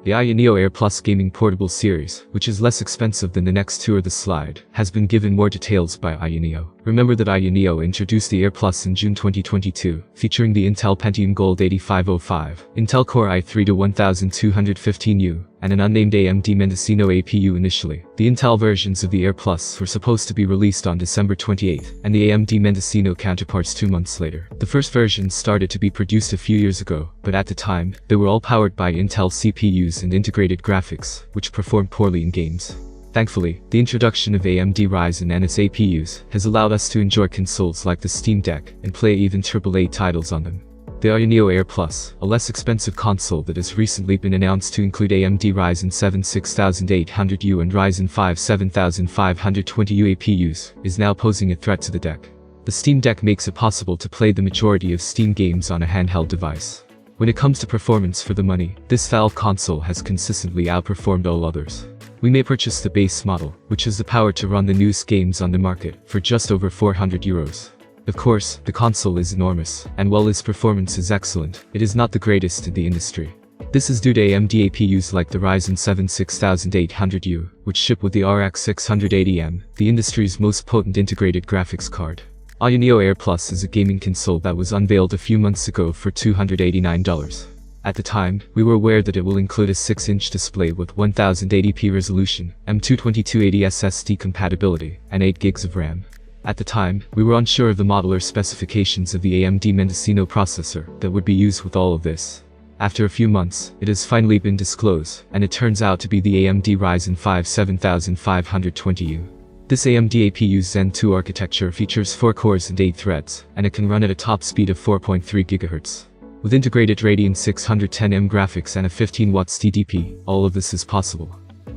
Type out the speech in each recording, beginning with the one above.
The AYANEO Air Plus gaming portable series, which is less expensive than the next two or the slide, has been given more details by AYANEO. Remember that AYANEO introduced the Air Plus in June 2022, featuring the Intel Pentium Gold 8505, Intel Core i3-1215U, and an unnamed AMD Mendocino APU initially. The Intel versions of the Air Plus were supposed to be released on December 28, and the AMD Mendocino counterparts 2 months later. The first versions started to be produced a few years ago, but at the time, they were all powered by Intel CPUs and integrated graphics, which performed poorly in games. Thankfully, the introduction of AMD Ryzen and its APUs has allowed us to enjoy consoles like the Steam Deck and play even AAA titles on them. The AYANEO Air Plus, a less expensive console that has recently been announced to include AMD Ryzen 7 6800U and Ryzen 5 7520U APUs, is now posing a threat to the deck. The Steam Deck makes it possible to play the majority of Steam games on a handheld device. When it comes to performance for the money, this Valve console has consistently outperformed all others. We may purchase the base model, which has the power to run the newest games on the market, for just over €400. Of course, the console is enormous, and while its performance is excellent, it is not the greatest in the industry. This is due to AMD APUs like the Ryzen 7 6800U, which ship with the RX 680M, the industry's most potent integrated graphics card. AYANEO Air Plus is a gaming console that was unveiled a few months ago for $289. At the time, we were aware that it will include a 6-inch display with 1080p resolution, M.2 SSD compatibility, and 8 GB of RAM. At the time, we were unsure of the modular specifications of the AMD Mendocino processor that would be used with all of this. After a few months, it has finally been disclosed, and it turns out to be the AMD Ryzen 5 7520U. This AMD APU Zen 2 architecture features 4 cores and 8 threads, and it can run at a top speed of 4.3 GHz. With integrated Radeon 610M graphics and a 15 watts TDP, all of this is possible.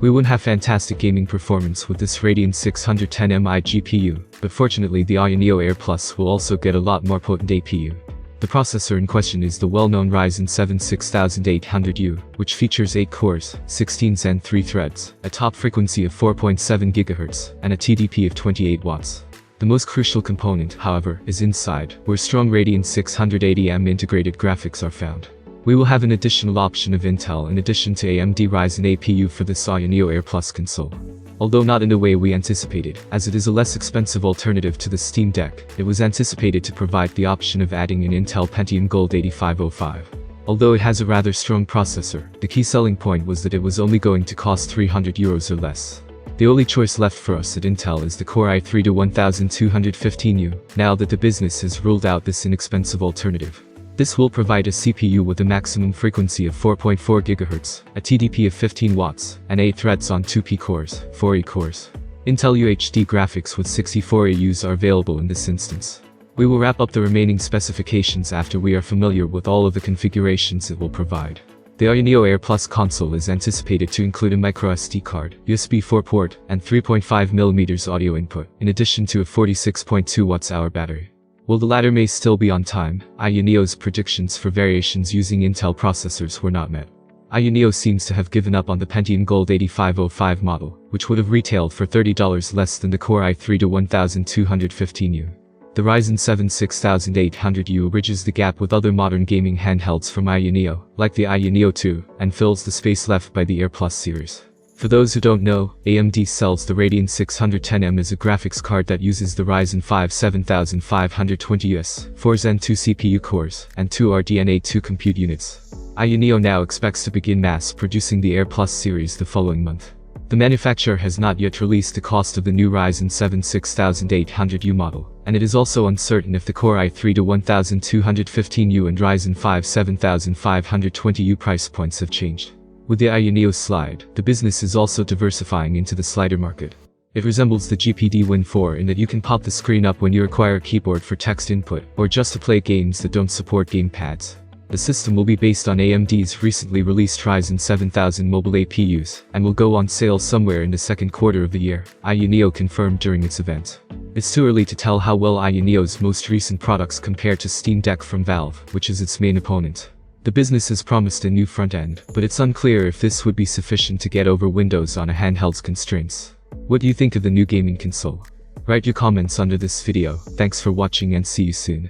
We wouldn't have fantastic gaming performance with this Radeon 610M GPU, but fortunately the AYANEO Air Plus will also get a lot more potent APU. The processor in question is the well-known Ryzen 7 6800U, which features 8 cores, 16 Zen 3 threads, a top frequency of 4.7 GHz, and a TDP of 28 watts. The most crucial component, however, is inside, where strong Radeon 680M integrated graphics are found. We will have an additional option of Intel in addition to AMD Ryzen APU for this AYANEO Air Plus console. Although not in the way we anticipated, as it is a less expensive alternative to the Steam Deck, it was anticipated to provide the option of adding an Intel Pentium Gold 8505. Although it has a rather strong processor, the key selling point was that it was only going to cost €300 or less. The only choice left for us at Intel is the Core i3-1215U, now that the business has ruled out this inexpensive alternative. This will provide a CPU with a maximum frequency of 4.4 GHz, a TDP of 15 watts, and 8 threads on 2P cores, 4 E cores. Intel UHD graphics with 64 AUs are available in this instance. We will wrap up the remaining specifications after we are familiar with all of the configurations it will provide. The AYANEO Air Plus console is anticipated to include a microSD card, USB 4 port, and 3.5mm audio input, in addition to a 46.2 Wh battery. While the latter may still be on time, AYANEO's predictions for variations using Intel processors were not met. AYANEO seems to have given up on the Pentium Gold 8505 model, which would have retailed for $30 less than the Core i3-1215U. The Ryzen 7 6800U bridges the gap with other modern gaming handhelds from AYANEO, like the AYANEO 2, and fills the space left by the Air Plus series. For those who don't know, AMD sells the Radeon 610M as a graphics card that uses the Ryzen 5 7520US, 4 Zen 2 CPU cores, and 2 RDNA 2 compute units. AYANEO now expects to begin mass producing the Air Plus series the following month. The manufacturer has not yet released the cost of the new Ryzen 7 6800U model, and it is also uncertain if the Core i3-1215U and Ryzen 5 7520U price points have changed. With the AYANEO slide, the business is also diversifying into the slider market. It resembles the GPD Win 4 in that you can pop the screen up when you require a keyboard for text input, or just to play games that don't support gamepads. The system will be based on AMD's recently released Ryzen 7000 mobile APUs, and will go on sale somewhere in the second quarter of the year, AYANEO confirmed during its event. It's too early to tell how well AYANEO's most recent products compare to Steam Deck from Valve, which is its main opponent. The business has promised a new front end, but it's unclear if this would be sufficient to get over Windows on a handheld's constraints. What do you think of the new gaming console? Write your comments under this video. Thanks for watching and see you soon.